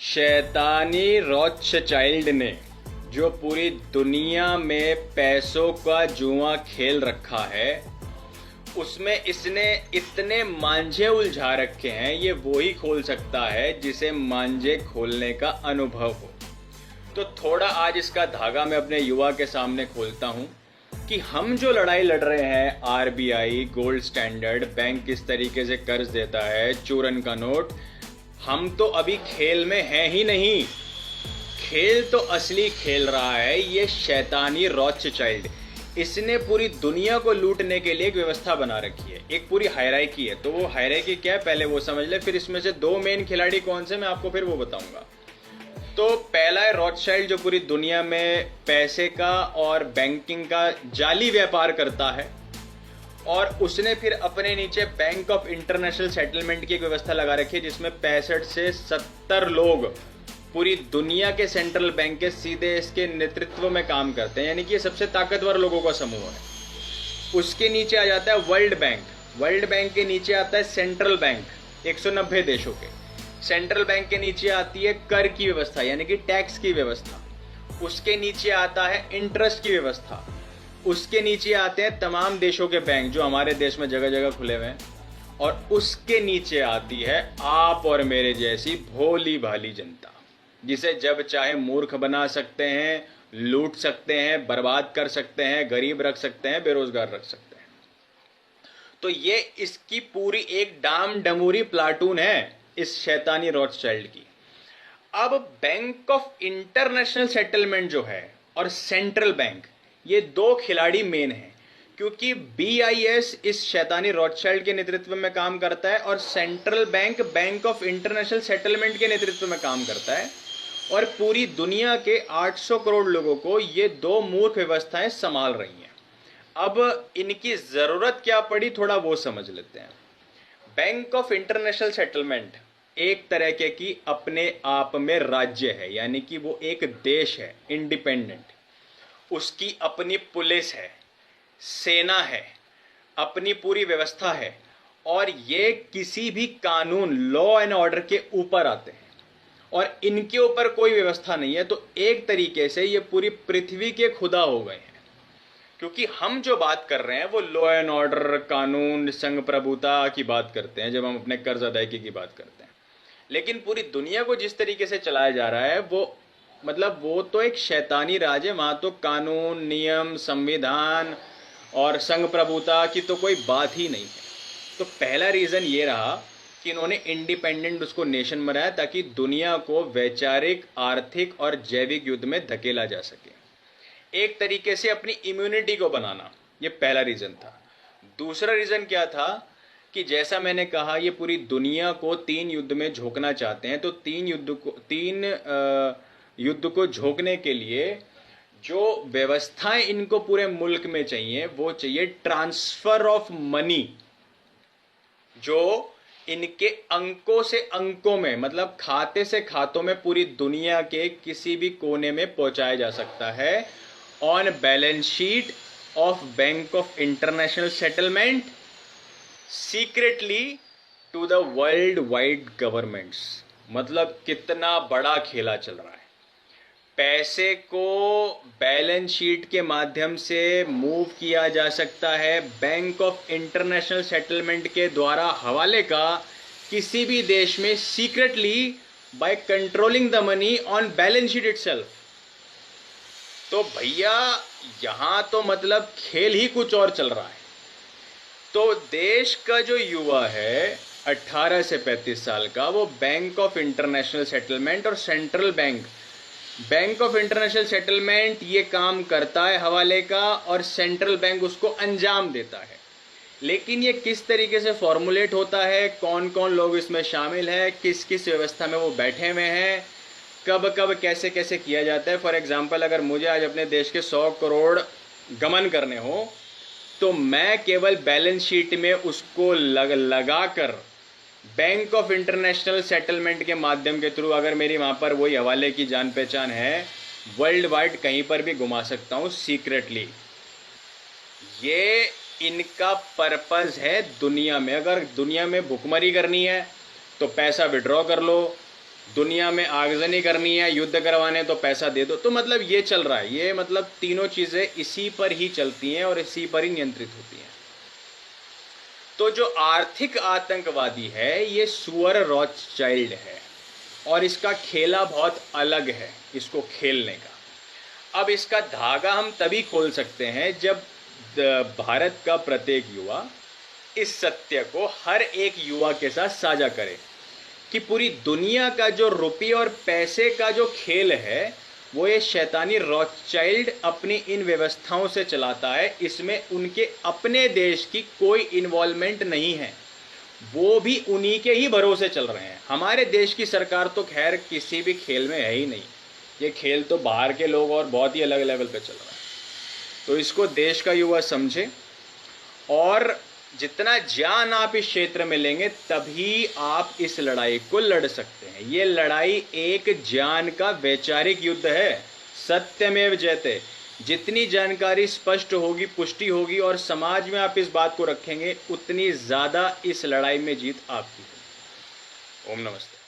शैतानी रॉथस्चाइल्ड ने जो पूरी दुनिया में पैसों का जुआ खेल रखा है, उसमें इसने इतने मांझे उलझा रखे हैं, ये वो ही खोल सकता है जिसे मांझे खोलने का अनुभव हो। तो थोड़ा आज इसका धागा मैं अपने युवा के सामने खोलता हूं कि हम जो लड़ाई लड़ रहे हैं, आरबीआई, गोल्ड स्टैंडर्ड, बैंक किस तरीके से कर्ज देता है, चूरन का नोट, हम तो अभी खेल में हैं ही नहीं। खेल तो असली खेल रहा है ये शैतानी रॉथस्चाइल्ड। इसने पूरी दुनिया को लूटने के लिए एक व्यवस्था बना रखी है, एक पूरी हायरार्की है। तो वो हायरार्की क्या है पहले वो समझ ले, फिर इसमें से दो मेन खिलाड़ी कौन से मैं आपको फिर वो बताऊंगा। तो पहला है रॉथस्चाइल्ड, जो पूरी दुनिया में पैसे का और बैंकिंग का जाली व्यापार करता है, और उसने फिर अपने नीचे बैंक ऑफ इंटरनेशनल सेटलमेंट की एक व्यवस्था लगा रखी है, जिसमें 65 से 70 लोग पूरी दुनिया के सेंट्रल बैंक के सीधे इसके नेतृत्व में काम करते हैं, यानी कि ये सबसे ताकतवर लोगों का समूह है। उसके नीचे आ जाता है वर्ल्ड बैंक। वर्ल्ड बैंक के नीचे आता है सेंट्रल बैंक 190 देशों के। सेंट्रल बैंक के नीचे आती है कर की व्यवस्था, यानी कि टैक्स की व्यवस्था। उसके नीचे आता है इंटरेस्ट की व्यवस्था। उसके नीचे आते हैं तमाम देशों के बैंक जो हमारे देश में जगह जगह खुले हुए हैं। और उसके नीचे आती है आप और मेरे जैसी भोली भाली जनता, जिसे जब चाहे मूर्ख बना सकते हैं, लूट सकते हैं, बर्बाद कर सकते हैं, गरीब रख सकते हैं, बेरोजगार रख सकते हैं। तो ये इसकी पूरी एक डाम डमूरी प्लाटून है इस शैतानी रॉथस्चाइल्ड की। अब बैंक ऑफ इंटरनेशनल सेटलमेंट जो है और सेंट्रल बैंक, ये दो खिलाड़ी मेन हैं, क्योंकि बीआईएस इस शैतानी रॉथस्चाइल्ड के नेतृत्व में काम करता है और central bank bank of international settlement के नेतृत्व में काम करता है। और पूरी दुनिया के 800 करोड़ लोगों को ये दो मूर्ख व्यवस्थाएं संभाल रही हैं। अब इनकी जरूरत क्या पड़ी, थोड़ा वो समझ लेते हैं। बैंक ऑफ इंटरनेशनल सेटलमेंट एक तरह के की अपने आप में राज्य है, यानी कि वो एक देश है, इंडिपेंडेंट। उसकी अपनी पुलिस है, सेना है, अपनी पूरी व्यवस्था है, और ये किसी भी कानून, लॉ एंड ऑर्डर के ऊपर आते हैं, और इनके ऊपर कोई व्यवस्था नहीं है। तो एक तरीके से ये पूरी पृथ्वी के खुदा हो गए हैं, क्योंकि हम जो बात कर रहे हैं वो लॉ एंड ऑर्डर, कानून, संघ प्रभुता की बात करते हैं जब हम अपने कर्ज अदायगी की बात करते हैं। लेकिन पूरी दुनिया को जिस तरीके से चलाया जा रहा है वो मतलब वो तो एक शैतानी राज है। वहां तो कानून, नियम, संविधान और संघ प्रभुता की तो कोई बात ही नहीं है। तो पहला रीजन ये रहा कि इन्होंने इंडिपेंडेंट उसको नेशन बनाया ताकि दुनिया को वैचारिक, आर्थिक और जैविक युद्ध में धकेला जा सके, एक तरीके से अपनी इम्यूनिटी को बनाना। ये पहला रीजन था। दूसरा रीजन क्या था कि जैसा मैंने कहा, ये पूरी दुनिया को 3 युद्ध में झोंकना चाहते हैं। तो 3 युद्ध को झोंकने के लिए जो व्यवस्थाएं इनको पूरे मुल्क में चाहिए, वो चाहिए ट्रांसफर ऑफ मनी, जो इनके अंकों से अंकों में, मतलब खाते से खातों में पूरी दुनिया के किसी भी कोने में पहुंचाया जा सकता है, on balance sheet of bank of international settlement, secretly to the world wide governments. मतलब कितना बड़ा खेला चल रहा है। पैसे को बैलेंस शीट के माध्यम से मूव किया जा सकता है बैंक ऑफ इंटरनेशनल सेटलमेंट के द्वारा हवाले का किसी भी देश में, secretly by controlling the money on balance sheet itself. तो भैया यहां तो मतलब खेल ही कुछ और चल रहा है। तो देश का जो युवा है 18 से 35 साल का, वो बैंक ऑफ इंटरनेशनल सेटलमेंट और central bank of international settlement ये काम करता है हवाले का, और सेंट्रल बैंक उसको अंजाम देता है। लेकिन ये किस तरीके से फॉर्मुलेट होता है, कौन कौन लोग इसमें शामिल है, किस किस व्यवस्था में वो बैठे हुए हैं, कब कब कैसे कैसे किया जाता है। फॉर एग्जांपल, अगर मुझे आज अपने देश के 100 करोड़ गमन करने हो, तो मैं केवल बैलेंस शीट में उसको लगा कर बैंक ऑफ इंटरनेशनल सेटलमेंट के माध्यम के थ्रू, अगर मेरी वहाँ पर वही हवाले की जान पहचान है, वर्ल्ड वाइड कहीं पर भी घुमा सकता हूँ सीक्रेटली। ये इनका पर्पस है दुनिया में। अगर दुनिया में भुखमरी करनी है तो पैसा विड्रॉ कर लो, दुनिया में आगजनी करनी है, युद्ध करवाने तो पैसा दे दो। तो मतलब ये चल रहा है, ये मतलब तीनों चीज़ें इसी पर ही चलती हैं और इसी पर ही नियंत्रित होती हैं। तो जो आर्थिक आतंकवादी है ये सुअर रॉथस्चाइल्ड है और इसका खेला बहुत अलग है इसको खेलने का। अब इसका धागा हम तभी खोल सकते हैं जब भारत का प्रत्येक युवा इस सत्य को हर एक युवा के साथ साझा करे कि पूरी दुनिया का जो रुपये और पैसे का जो खेल है वो ये शैतानी रॉथस्चाइल्ड अपनी इन व्यवस्थाओं से चलाता है। इसमें उनके अपने देश की कोई इन्वॉल्वमेंट नहीं है, वो भी उन्हीं के ही भरोसे चल रहे हैं। हमारे देश की सरकार तो खैर किसी भी खेल में है ही नहीं, ये खेल तो बाहर के लोग और बहुत ही अलग लेवल पे चल रहा है। तो इसको देश का युवा समझे और जितना ज्ञान आप इस क्षेत्र में लेंगे तभी आप इस लड़ाई को लड़ सकते हैं। ये लड़ाई एक ज्ञान का वैचारिक युद्ध है, सत्यमेव जयते। जितनी जानकारी स्पष्ट होगी, पुष्टि होगी और समाज में आप इस बात को रखेंगे, उतनी ज़्यादा इस लड़ाई में जीत आपकी होगी। ओम नमस्ते।